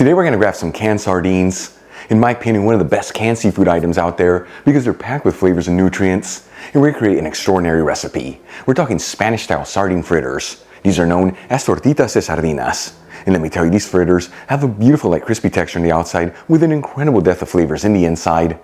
Today we're going to grab some canned sardines. In my opinion, one of the best canned seafood items out there because they're packed with flavors and nutrients, and we're going to create an extraordinary recipe. We're talking Spanish-style sardine fritters. These are known as Tortitas de Sardinas. And let me tell you, these fritters have a beautiful light crispy texture on the outside with an incredible depth of flavors in the inside.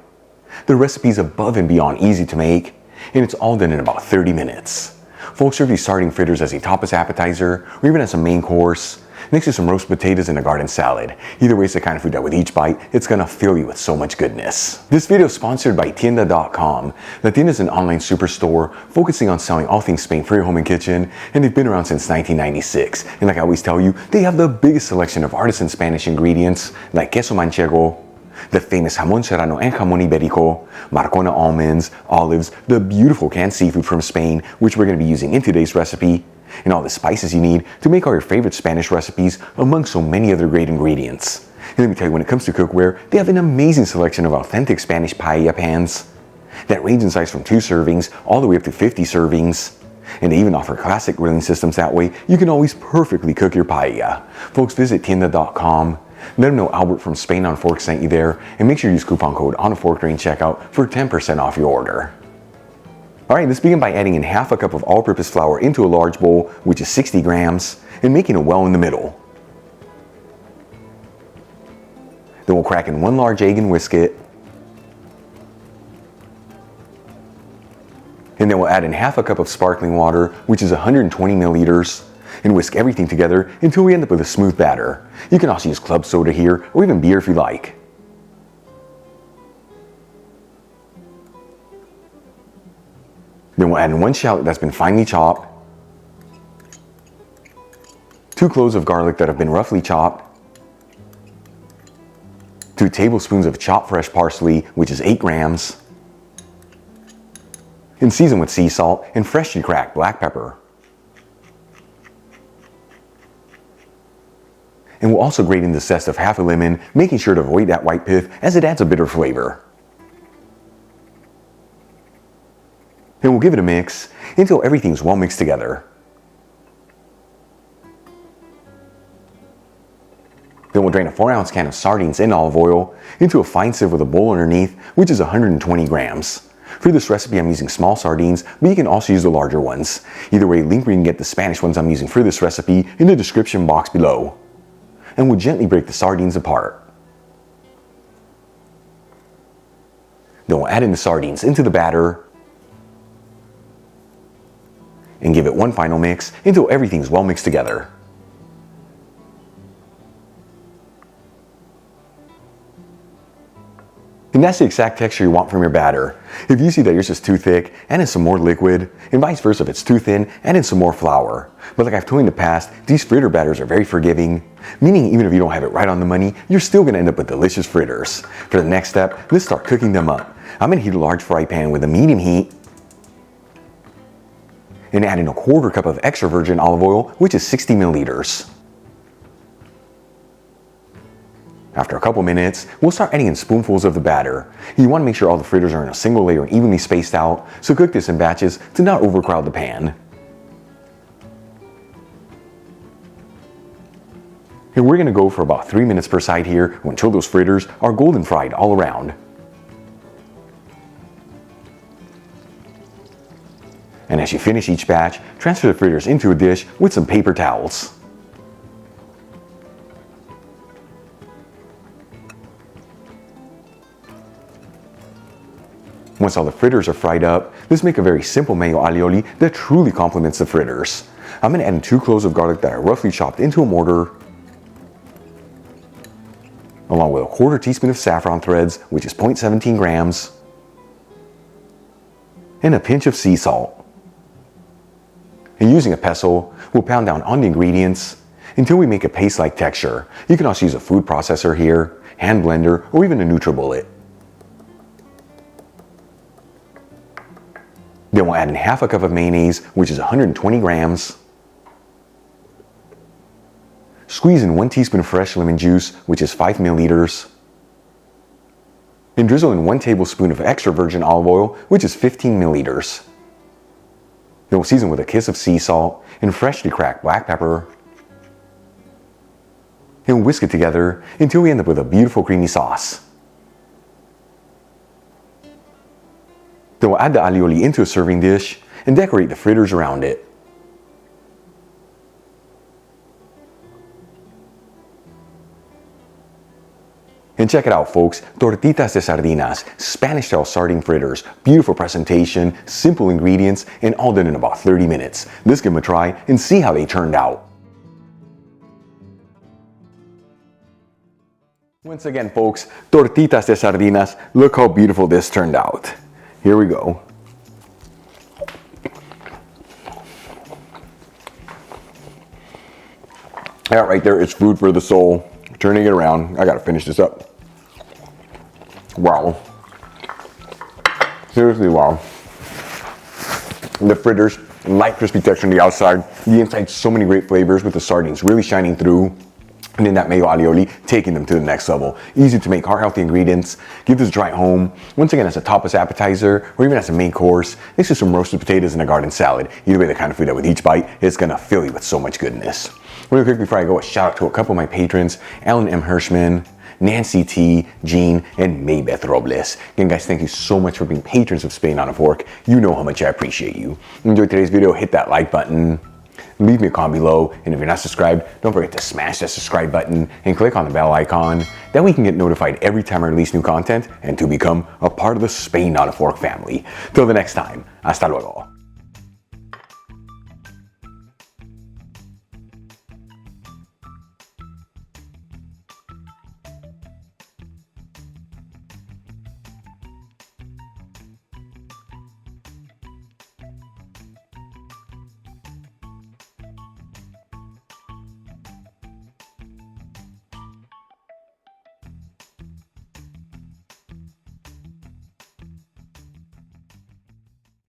The recipe is above and beyond easy to make, and it's all done in about 30 minutes. Folks serve these sardine fritters as a tapas appetizer or even as a main course, next to some roast potatoes and a garden salad. Either way, it's the kind of food that with each bite, it's gonna fill you with so much goodness. This video is sponsored by Tienda.com. La Tienda is an online superstore focusing on selling all things Spain for your home and kitchen, and they've been around since 1996. And like I always tell you, they have the biggest selection of artisan Spanish ingredients like queso manchego, the famous jamón serrano and jamón ibérico, Marcona almonds, olives, the beautiful canned seafood from Spain, which we're going to be using in today's recipe, and all the spices you need to make all your favorite Spanish recipes among so many other great ingredients. And let me tell you, when it comes to cookware, they have an amazing selection of authentic Spanish paella pans that range in size from 2 servings all the way up to 50 servings. And they even offer classic grilling systems, that way you can always perfectly cook your paella. Folks, visit Tienda.com. Let them know Albert from Spain on Fork sent you there, and make sure you use coupon code on a fork during checkout for 10% off your order. Alright, let's begin by adding in half a cup of all-purpose flour into a large bowl, which is 60 grams, and making a well in the middle. Then we'll crack in 1 large egg and whisk it. And then we'll add in half a cup of sparkling water, which is 120 milliliters. And whisk everything together until we end up with a smooth batter. You can also use club soda here, or even beer if you like. Then we'll add in 1 shallot that's been finely chopped, 2 cloves of garlic that have been roughly chopped, 2 tablespoons of chopped fresh parsley, which is 8 grams, and season with sea salt and freshly cracked black pepper. And we'll also grate in the zest of half a lemon, making sure to avoid that white pith as it adds a bitter flavor. And we'll give it a mix until everything's well mixed together. Then we'll drain a 4-ounce can of sardines in olive oil into a fine sieve with a bowl underneath, which is 120 grams. For this recipe, I'm using small sardines, but you can also use the larger ones. Either way, link where you can get the Spanish ones I'm using for this recipe in the description box below. And we'll gently break the sardines apart. Then we'll add in the sardines into the batter and give it one final mix until everything's well mixed together. And that's the exact texture you want from your batter. If you see that yours is too thick, add in some more liquid, and vice versa if it's too thin, add in some more flour. But like I've told you in the past, these fritter batters are very forgiving, meaning even if you don't have it right on the money, you're still going to end up with delicious fritters. For the next step, let's start cooking them up. I'm going to heat a large fry pan with a medium heat, and add in 1/4 cup of extra virgin olive oil, which is 60 milliliters. After a couple minutes, we'll start adding in spoonfuls of the batter. You want to make sure all the fritters are in a single layer and evenly spaced out, so cook this in batches to not overcrowd the pan. And we're going to go for about 3 minutes per side here until those fritters are golden fried all around. And as you finish each batch, transfer the fritters into a dish with some paper towels. Once all the fritters are fried up, let's make a very simple mayo alioli that truly complements the fritters. I'm going to add in 2 cloves of garlic that I roughly chopped into a mortar, along with 1/4 teaspoon of saffron threads, which is 0.17 grams, and a pinch of sea salt. And using a pestle, we'll pound down on the ingredients until we make a paste-like texture. You can also use a food processor here, hand blender, or even a NutriBullet. Then we'll add in half a cup of mayonnaise, which is 120 grams. Squeeze in 1 teaspoon of fresh lemon juice, which is 5 milliliters. Then drizzle in 1 tablespoon of extra virgin olive oil, which is 15 milliliters. Then we'll season with a kiss of sea salt and freshly cracked black pepper. and whisk it together until we end up with a beautiful creamy sauce. Then we'll add the alioli into a serving dish and decorate the fritters around it. And check it out, folks, Tortitas de Sardinas, Spanish-style sardine fritters, beautiful presentation, simple ingredients, and all done in about 30 minutes. Let's give them a try and see how they turned out. Once again, folks, Tortitas de Sardinas, look how beautiful this turned out. Here we go. That right there is food for the soul. Turning it around, I gotta finish this up. Wow. Seriously, wow. The fritters, light crispy texture on the outside. The inside, so many great flavors with the sardines really shining through. And then that mayo alioli, taking them to the next level. Easy to make, heart-healthy ingredients. Give this a try at home. Once again, as a tapas appetizer, or even as a main course. Next to some roasted potatoes and a garden salad. Either way, the kind of food that with each bite, it's gonna fill you with so much goodness. Really quick before I go, a shout out to a couple of my patrons, Alan M. Hirschman, Nancy T, Jean, and Maybeth Robles. Again, guys, thank you so much for being patrons of Spain on a Fork. You know how much I appreciate you. Enjoyed today's video, hit that like button. Leave me a comment below, and if you're not subscribed, don't forget to smash that subscribe button and click on the bell icon. That way you can get notified every time I release new content and to become a part of the Spain on a Fork family. Till the next time, hasta luego.